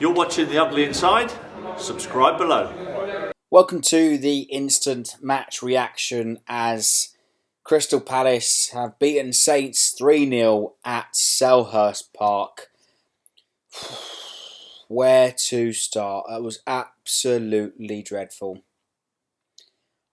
You're watching The Ugly Inside. Subscribe below. Welcome to the instant match reaction as Crystal Palace have beaten Saints 3-0 at Selhurst Park. Where to start? It was absolutely dreadful.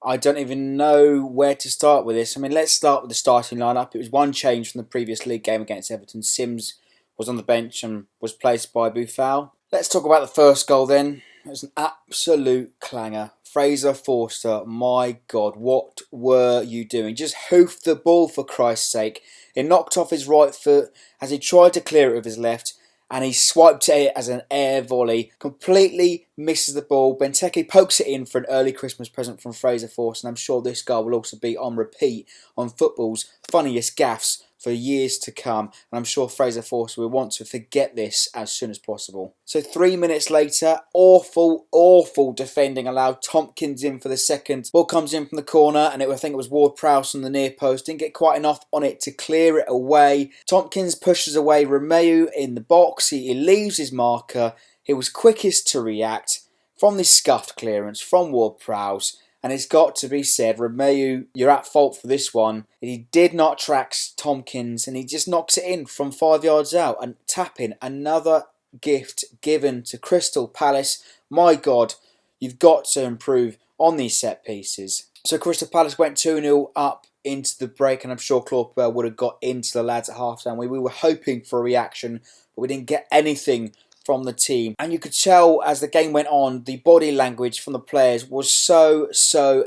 I don't even know where to start with this. I mean, let's start with the starting lineup. It was one change from the previous league game against Everton. Sims was on the bench and was placed by Woeful. Let's talk about the first goal then. It was an absolute clanger. Fraser Forster, my God, what were you doing? Just hoofed the ball for Christ's sake. It knocked off his right foot as he tried to clear it with his left, and he swiped it as an air volley. Completely misses the ball. Benteke pokes it in for an early Christmas present from Fraser Forster, and I'm sure this goal will also be on repeat on football's funniest gaffes for years to come, and I'm sure Fraser Forster will want to forget this as soon as possible. So 3 minutes later, awful defending allowed Tomkins in for the second. Ball comes in from the corner, and I think it was Ward-Prowse on the near post. Didn't get quite enough on it to clear it away. Tomkins pushes away Romeu in the box. He leaves his marker. He was quickest to react from this scuffed clearance from Ward-Prowse. And it's got to be said, Romeu, you're at fault for this one. He did not track Tomkins, and he just knocks it in from 5 yards out. And tapping, another gift given to Crystal Palace. My God, you've got to improve on these set pieces. So Crystal Palace went 2-0 up into the break, and I'm sure Claude would have got into the lads at half-time. We were hoping for a reaction, but we didn't get anything from the team, and you could tell as the game went on, the body language from the players was so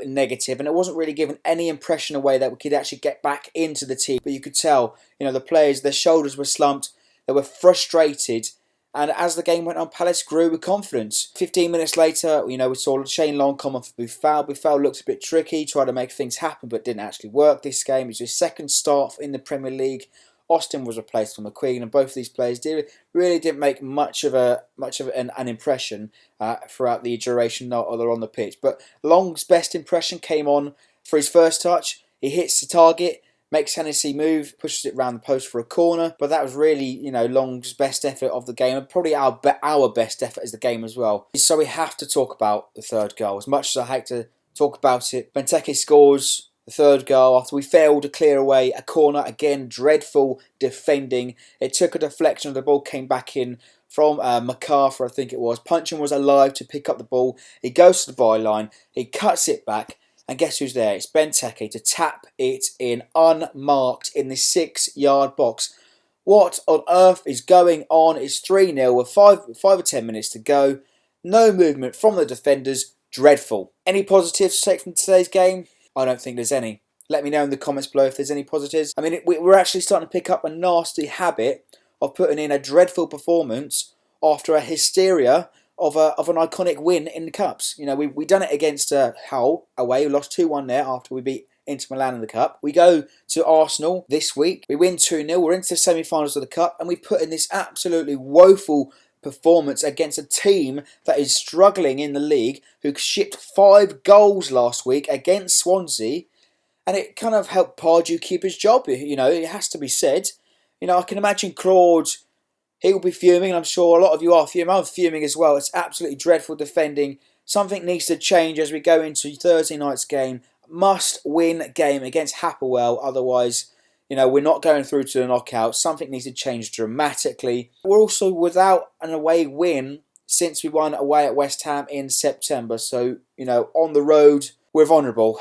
negative, and it wasn't really giving any impression away that we could actually get back into the team. But you could tell, the players, their shoulders were slumped, they were frustrated, and as the game went on, Palace grew with confidence. 15 minutes later, we saw Shane Long come off Woeful. Woeful looked a bit tricky, tried to make things happen, but didn't actually work this game. It was his second start in the Premier League. Austin was replaced for McQueen, and both of these players really didn't make much of an impression throughout the duration that they're on the pitch. But Long's best impression came on for his first touch. He hits the target, makes Hennessy move, pushes it round the post for a corner. But that was really, Long's best effort of the game, and probably our best effort as the game as well. So we have to talk about the third goal. As much as I hate to talk about it, Benteke scores the third goal after we failed to clear away a corner. Again, dreadful defending. It took a deflection. The ball came back in from MacArthur, I think it was. Puncheon was alive to pick up the ball. He goes to the byline. He cuts it back. And guess who's there? It's Benteke to tap it in unmarked in the 6-yard box. What on earth is going on? It's 3-0 with 5 or 10 minutes to go. No movement from the defenders. Dreadful. Any positives to take from today's game? I don't think there's any. Let me know in the comments below if there's any positives. I mean, we're actually starting to pick up a nasty habit of putting in a dreadful performance after a hysteria of an iconic win in the Cups. We done it against Hull away. We lost 2-1 there after we beat Inter Milan in the Cup. We go to Arsenal this week. We win 2-0. We're into the semi-finals of the Cup, and we put in this absolutely woeful performance against a team that is struggling in the league, who shipped 5 goals last week against Swansea, and it kind of helped Pardew keep his job. It has to be said. I can imagine Claude, he will be fuming, and I'm sure a lot of you are fuming. I'm fuming as well. It's absolutely dreadful defending. Something needs to change as we go into Thursday night's game. Must-win game against Hapoel, otherwise we're not going through to the knockout. Something needs to change dramatically. We're also without an away win since we won away at West Ham in September. So, on the road, we're vulnerable.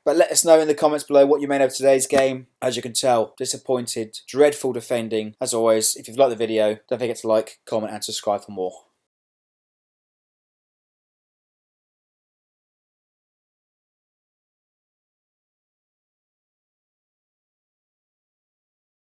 But let us know in the comments below what you made of today's game. As you can tell, disappointed, dreadful defending. As always, if you've liked the video, don't forget to like, comment and subscribe for more.